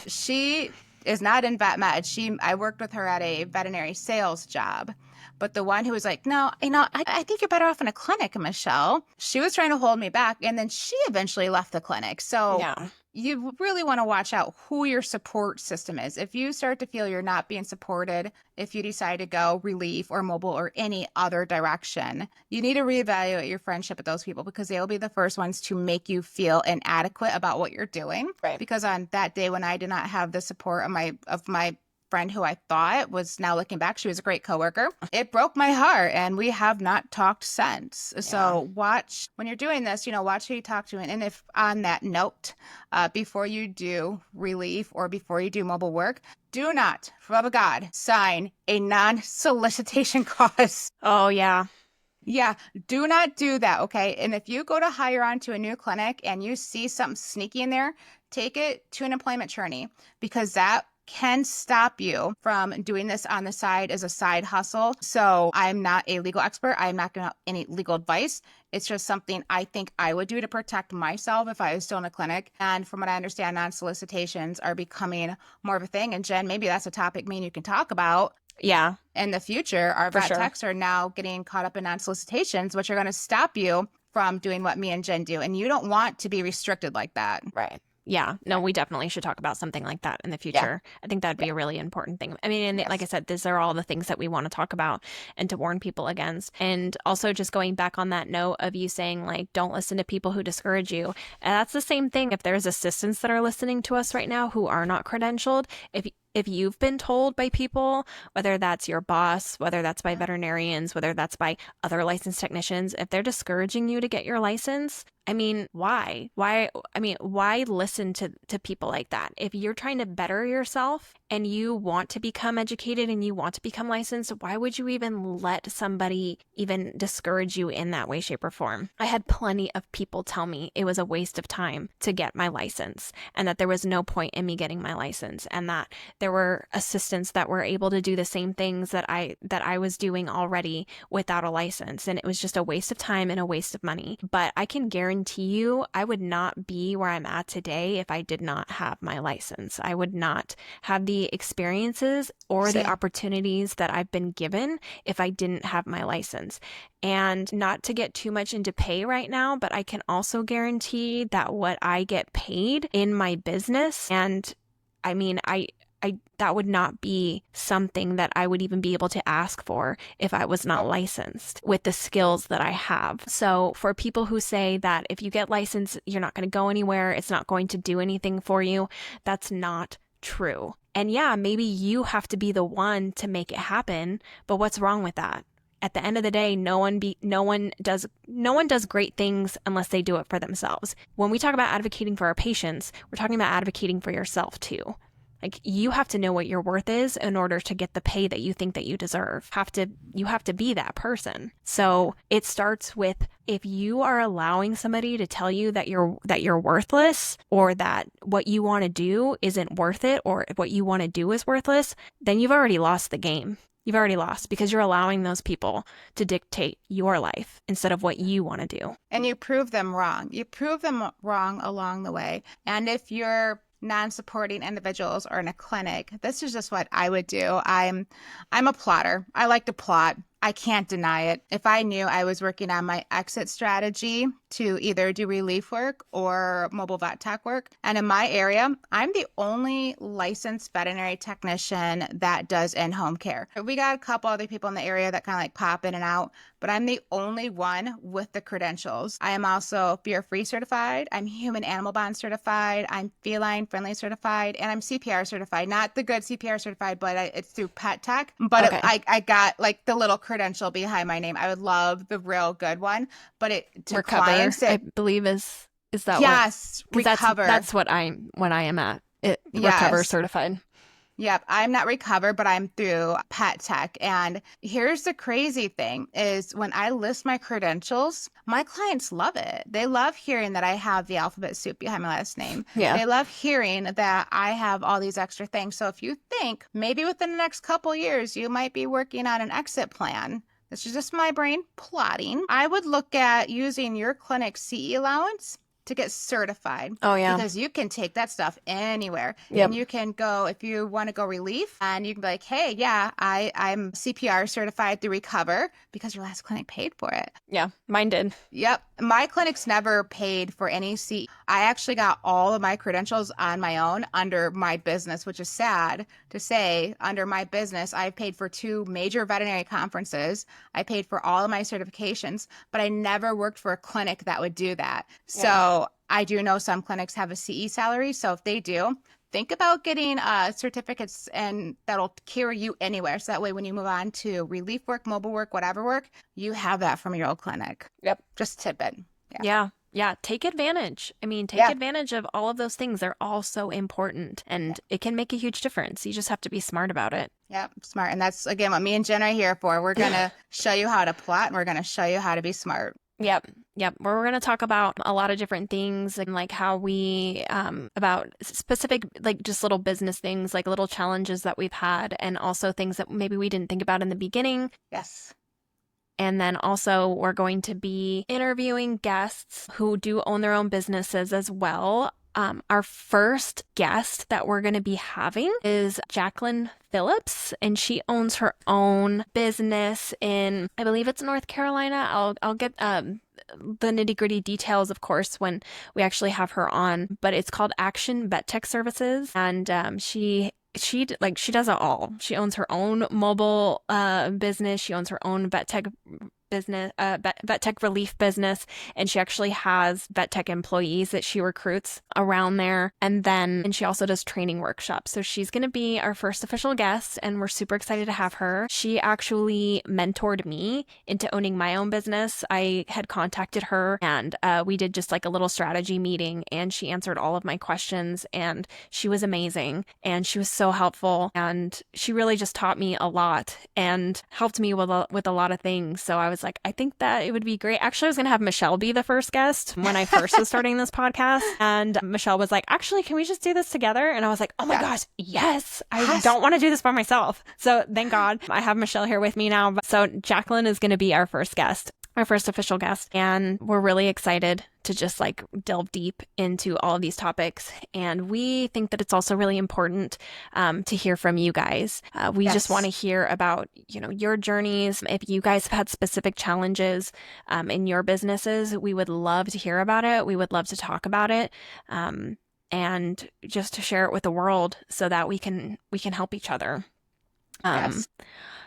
She is not in vet med. I worked with her at a veterinary sales job. But the one who was like, no, I think you're better off in a clinic, Michelle. She was trying to hold me back. And then she eventually left the clinic. So Yeah. you really want to watch out who your support system is. If you start to feel you're not being supported, if you decide to go relief or mobile or any other direction, you need to reevaluate your friendship with those people because they'll be the first ones to make you feel inadequate about what you're doing. Right. Because on that day when I did not have the support of my friend who I thought was, now looking back, she was a great coworker. It broke my heart and we have not talked since. Yeah. So watch when you're doing this, watch who you talk to. And if on that note, before you do relief or before you do mobile work, do not, for the love of God, sign a non-solicitation clause. Oh, yeah. Yeah, do not do that, okay? And if you go to hire on to a new clinic and you see something sneaky in there, take it to an employment attorney because that can stop you from doing this on the side as a side hustle. So I'm not a legal expert. I'm not giving out any legal advice. It's just something I think I would do to protect myself if I was still in a clinic. And from what I understand, non-solicitations are becoming more of a thing. And Jen, maybe that's a topic me and you can talk about. Yeah. In the future, our vet sure. techs are now getting caught up in non-solicitations, which are going to stop you from doing what me and Jen do. And you don't want to be restricted like that. Right. Yeah, no, we definitely should talk about something like that in the future. Yeah. I think that'd be a really important thing. I mean, and yes. Like I said, these are all the things that we want to talk about and to warn people against. And also just going back on that note of you saying, like, don't listen to people who discourage you. And that's the same thing if there's assistants that are listening to us right now who are not credentialed. If you've been told by people, whether that's your boss, whether that's by veterinarians, whether that's by other licensed technicians, if they're discouraging you to get your license, I mean, why? Why listen to people like that? If you're trying to better yourself and you want to become educated and you want to become licensed, why would you even let somebody even discourage you in that way, shape, or form? I had plenty of people tell me it was a waste of time to get my license and that there was no point in me getting my license and that there were assistants that were able to do the same things that I was doing already without a license, and it was just a waste of time and a waste of money. But I can guarantee you I would not be where I'm at today if I did not have my license. I would not have the experiences or the Same. opportunities that I've been given if I didn't have my license. And not to get too much into pay right now, but I can also guarantee that what I get paid in my business, and I mean, I that would not be something that I would even be able to ask for if I was not licensed with the skills that I have. So for people who say that if you get licensed, you're not going to go anywhere, it's not going to do anything for you, that's not true. And yeah, maybe you have to be the one to make it happen, but what's wrong with that? At the end of the day, no one does great things unless they do it for themselves. When we talk about advocating for our patients, we're talking about advocating for yourself too. Like, you have to know what your worth is in order to get the pay that you think that you deserve. You have to be that person. So it starts with, if you are allowing somebody to tell you that you're worthless, or that what you want to do isn't worth it, or what you want to do is worthless, then you've already lost the game. You've already lost because you're allowing those people to dictate your life instead of what you want to do. And you prove them wrong. You prove them wrong along the way. And if you're non-supporting individuals or in a clinic, this is just what I would do. I'm a plotter. I like to plot. I can't deny it. If I knew I was working on my exit strategy to either do relief work or mobile vet tech work, and in my area, I'm the only licensed veterinary technician that does in-home care. We got a couple other people in the area that kind of like pop in and out, but I'm the only one with the credentials. I am also fear-free certified. I'm human animal bond certified. I'm feline friendly certified, and I'm CPR certified. Not the good CPR certified, but it's through Pet Tech. But Okay. I got like the little credential behind my name. I would love the real good one, but it to Recover, clients I it believe is that what? yes, Because recover. that's what I am at. Recover Yes. certified. Yep, I'm not Recover, but I'm through Pet Tech. And here's the crazy thing is when I list my credentials, my clients love it. They love hearing that I have the alphabet soup behind my last name. Yeah. They love hearing that I have all these extra things. So if you think maybe within the next couple years, you might be working on an exit plan, this is just my brain plotting, I would look at using your clinic's CE allowance to get certified, Oh yeah. because you can take that stuff anywhere. Yep. And you can go, if you want to go relief, and you can be like, hey, yeah, I'm CPR certified through Recover because your last clinic paid for it. Yeah. Mine did. Yep. My clinic's never paid for any CE. I actually got all of my credentials on my own under my business, which is sad to say. Under my business, I've paid for 2 major veterinary conferences. I paid for all of my certifications, but I never worked for a clinic that would do that. So I do know some clinics have a CE salary. So if they do, think about getting certificates, and that'll carry you anywhere. So that way, when you move on to relief work, mobile work, whatever work, you have that from your old clinic. Yep. Just tidbit. Yeah. Yeah. Take advantage. I mean, take Yeah. advantage of all of those things. They're all so important, and it can make a huge difference. You just have to be smart about it. Yep, smart. And that's, again, what me and Jen are here for. We're going to show you how to plot, and we're going to show you how to be smart. Yep. Yep. We're going to talk about a lot of different things, and like how we, about specific, like just little business things, like little challenges that we've had, and also things that maybe we didn't think about in the beginning. Yes. And then also we're going to be interviewing guests who do own their own businesses as well. Our first guest that we're going to be having is Jacqueline Phillips, and she owns her own business in, I believe it's North Carolina. I'll get the nitty-gritty details, of course, when we actually have her on, but it's called Action Vet Tech Services, and she does it all. She owns her own mobile business. She owns her own vet tech business, vet tech relief business, and she actually has vet tech employees that she recruits around there. And she also does training workshops. So she's going to be our first official guest, and we're super excited to have her. She actually mentored me into owning my own business. I had contacted her, and we did just like a little strategy meeting, and she answered all of my questions, and she was amazing, and she was so helpful, and she really just taught me a lot and helped me with a lot of things. So I was like, I think that it would be great. Actually, I was going to have Michelle be the first guest when I first was starting this podcast. And Michelle was like, actually, can we just do this together? And I was like, oh my gosh, yes. I don't want to do this by myself. So thank God I have Michelle here with me now. So Jacqueline is going to be our first guest, our first official guest. And we're really excited to just like delve deep into all of these topics. And we think that it's also really important to hear from you guys. We just want to hear about, your journeys. If you guys have had specific challenges in your businesses, we would love to hear about it. We would love to talk about it. And just to share it with the world so that we can help each other.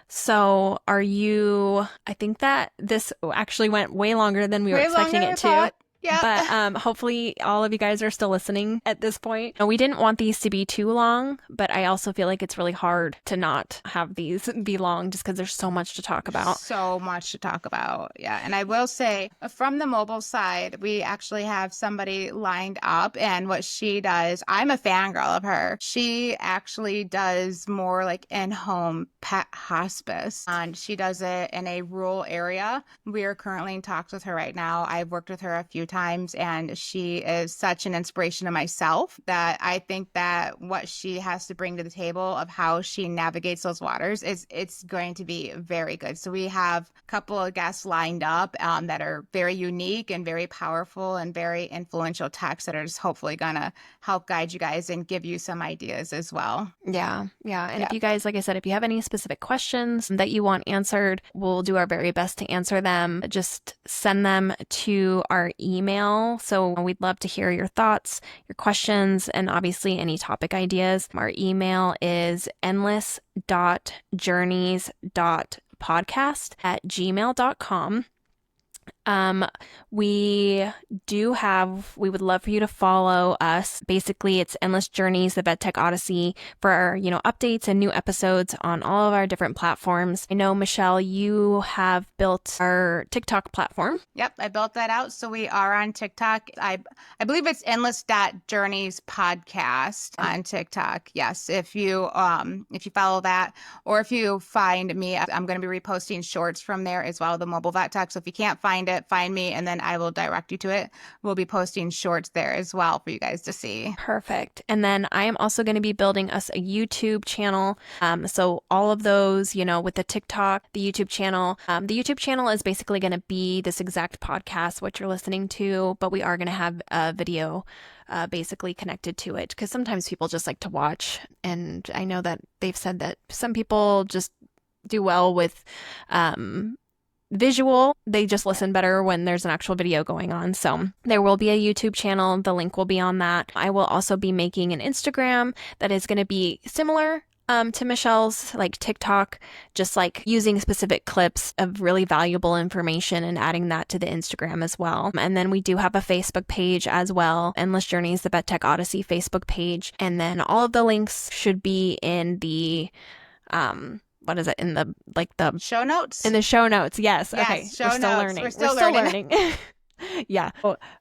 So I think that this actually went way longer than we were expecting it to. Yeah. But hopefully all of you guys are still listening at this point. And we didn't want these to be too long, but I also feel like it's really hard to not have these be long just because there's so much to talk about. So much to talk about. Yeah. And I will say from the mobile side, we actually have somebody lined up, and what she does, I'm a fangirl of her. She actually does more like in-home pet hospice, and she does it in a rural area. We are currently in talks with her right now. I've worked with her a few times, and she is such an inspiration to myself that I think that what she has to bring to the table of how she navigates those waters it's going to be very good. So we have a couple of guests lined up that are very unique and very powerful and very influential techs that are just hopefully gonna help guide you guys and give you some ideas as well. Yeah. And if you guys, like I said, if you have any specific questions that you want answered, we'll do our very best to answer them. Just send them to our email. So we'd love to hear your thoughts, your questions, and obviously any topic ideas. Our email is endless.journeys.podcast@gmail.com. We would love for you to follow us. Basically, it's Endless Journeys, the Vet Tech Odyssey, for our, updates and new episodes on all of our different platforms. I know, Michelle, you have built our TikTok platform. Yep, I built that out. So we are on TikTok. I believe it's endless.journeys podcast on TikTok. Yes, if you follow that, or if you find me, I'm going to be reposting shorts from there as well, the mobile vet tech. So if you can't find it, find me, and then I will direct you to it. We'll be posting shorts there as well for you guys to see. Perfect. And then I am also going to be building us a YouTube channel. So all of those, with the TikTok, the YouTube channel. The YouTube channel is basically going to be this exact podcast, what you're listening to, but we are going to have a video basically connected to it, because sometimes people just like to watch. And I know that they've said that some people just do well with visual. They just listen better when there's an actual video going on. So there will be a YouTube channel. The link will be on that. I will also be making an Instagram that is going to be similar to Michelle's, like TikTok, just like using specific clips of really valuable information and adding that to the Instagram as well. And then we do have a Facebook page as well, Endless Journeys, the Vet Tech Odyssey Facebook page. And then all of the links should be in the what is it, in the show notes? In the show notes, yes. Okay. We're still learning. We're still learning. Yeah.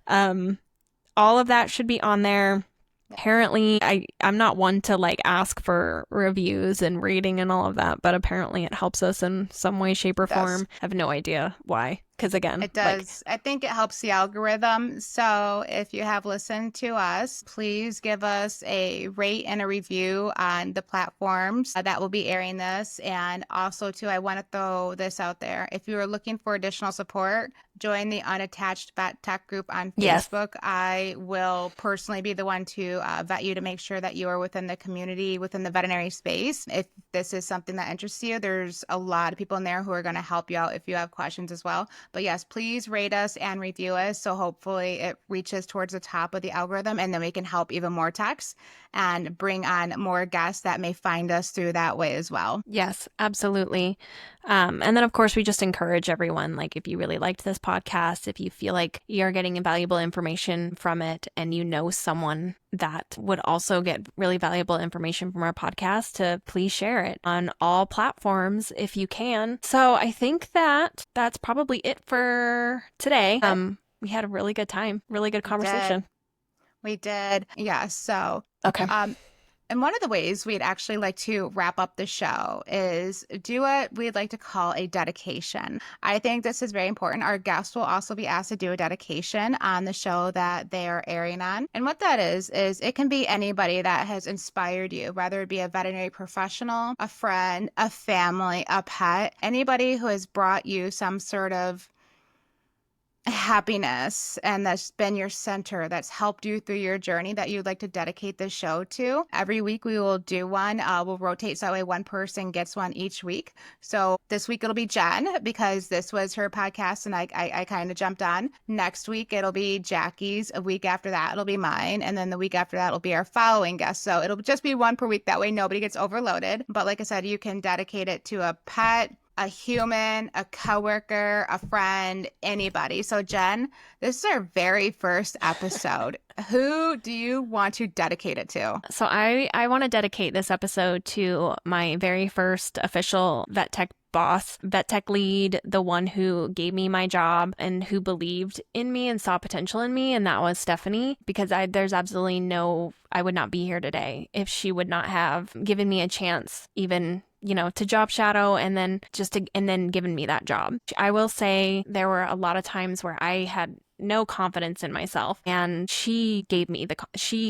All of that should be on there. Apparently, I'm not one to like ask for reviews and rating and all of that, but apparently it helps us in some way, shape, or form. I have no idea why. Because again, it does. I think it helps the algorithm. So if you have listened to us, please give us a rate and a review on the platforms that will be airing this. And also, too, I want to throw this out there. If you are looking for additional support, join the Unattached Vet Tech group on Yes. Facebook. I will personally be the one to vet you to make sure that you are within the community, within the veterinary space. If this is something that interests you, there's a lot of people in there who are going to help you out if you have questions as well. But yes, please rate us and review us. So hopefully it reaches towards the top of the algorithm, and then we can help even more techs and bring on more guests that may find us through that way as well. Yes, absolutely. And then, of course, we just encourage everyone, like, if you really liked this podcast, if you feel like you're getting valuable information from it and you know someone that would also get really valuable information from our podcast, to please share it on all platforms if you can. So I think that that's probably it for today. We had a really good time, really good conversation. We did. Yeah. So, Okay. and one of the ways we'd actually like to wrap up the show is do what we'd like to call a dedication. I think this is very important. Our guests will also be asked to do a dedication on the show that they are airing on. And what that is it can be anybody that has inspired you, whether it be a veterinary professional, a friend, a family, a pet, anybody who has brought you some sort of happiness and that's been your center, that's helped you through your journey, that you'd like to dedicate this show to. Every week we will do one. We'll rotate so that way one person gets one each week. So this week it'll be Jen, because this was her podcast and I kind of jumped on. Next week it'll be Jackie's. A week after that it'll be mine, and then the week after that it'll be our following guest. So it'll just be one per week. That way nobody gets overloaded. But like I said, you can dedicate it to a pet, a human, a coworker, a friend, anybody. So Jen, this is our very first episode. Who do you want to dedicate it to? So I want to dedicate this episode to my very first official vet tech boss, vet tech lead, the one who gave me my job and who believed in me and saw potential in me, and that was Stephanie. Because there's absolutely I would not be here today if she would not have given me a chance, even to job shadow, and then given me that job. I will say there were a lot of times where I had no confidence in myself, and she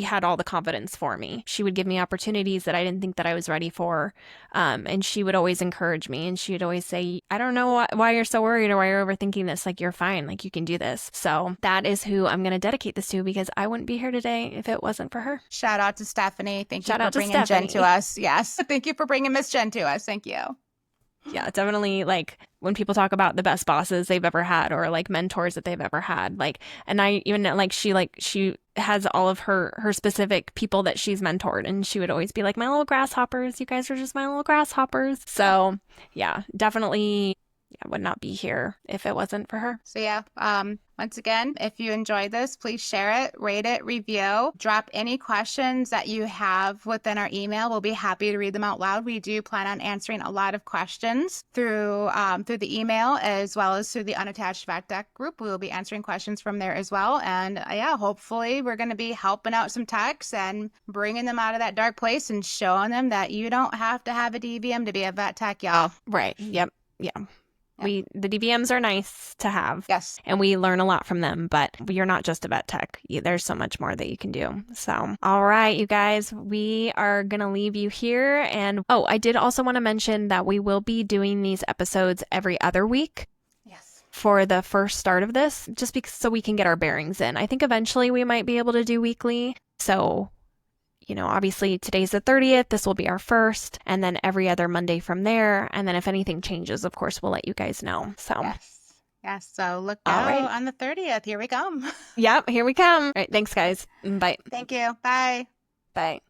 had all the confidence for me. She would give me opportunities that I didn't think that I was ready for, and she would always encourage me, and she would always say, I don't know why you're so worried or why you're overthinking this, like, you're fine, like, you can do this. So that is who I'm going to dedicate this to, because I wouldn't be here today if it wasn't for her. Shout out to Stephanie. Thank you Shout for out to bringing Stephanie. Jen to us. Yes. Thank you for bringing Miss Jen to us. Thank you. Yeah, definitely. Like, when people talk about the best bosses they've ever had, or like mentors that they've ever had, like, and I even like she has all of her specific people that she's mentored, and she would always be like, my little grasshoppers, you guys are just my little grasshoppers. So yeah, definitely, I would not be here if it wasn't for her. So yeah, once again, if you enjoyed this, please share it, rate it, review, drop any questions that you have within our email. We'll be happy to read them out loud. We do plan on answering a lot of questions through the email, as well as through the Unattached Vet Tech group. We will be answering questions from there as well. And yeah, hopefully we're going to be helping out some techs and bringing them out of that dark place and showing them that you don't have to have a DVM to be a vet tech, y'all. Right. Yep. Yeah. The DVMs are nice to have. Yes. And we learn a lot from them, but you're not just a vet tech. There's so much more that you can do. So, all right, you guys, we are going to leave you here. And I did also want to mention that we will be doing these episodes every other week. Yes. For the first start of this, just so we can get our bearings in. I think eventually we might be able to do weekly. So, obviously today's the 30th. This will be our first, and then every other Monday from there. And then if anything changes, of course, we'll let you guys know. So yes. So look out on the 30th. Here we come. Yep, here we come. All right, thanks, guys. Bye. Thank you. Bye. Bye.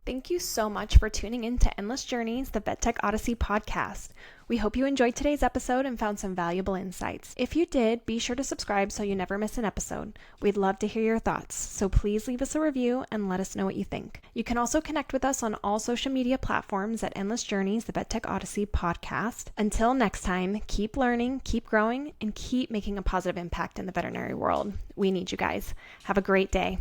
Thank you so much for tuning in to Endless Journeys, the Vet Tech Odyssey podcast. We hope you enjoyed today's episode and found some valuable insights. If you did, be sure to subscribe so you never miss an episode. We'd love to hear your thoughts, so please leave us a review and let us know what you think. You can also connect with us on all social media platforms at Endless Journeys, the Vet Tech Odyssey podcast. Until next time, keep learning, keep growing, and keep making a positive impact in the veterinary world. We need you guys. Have a great day.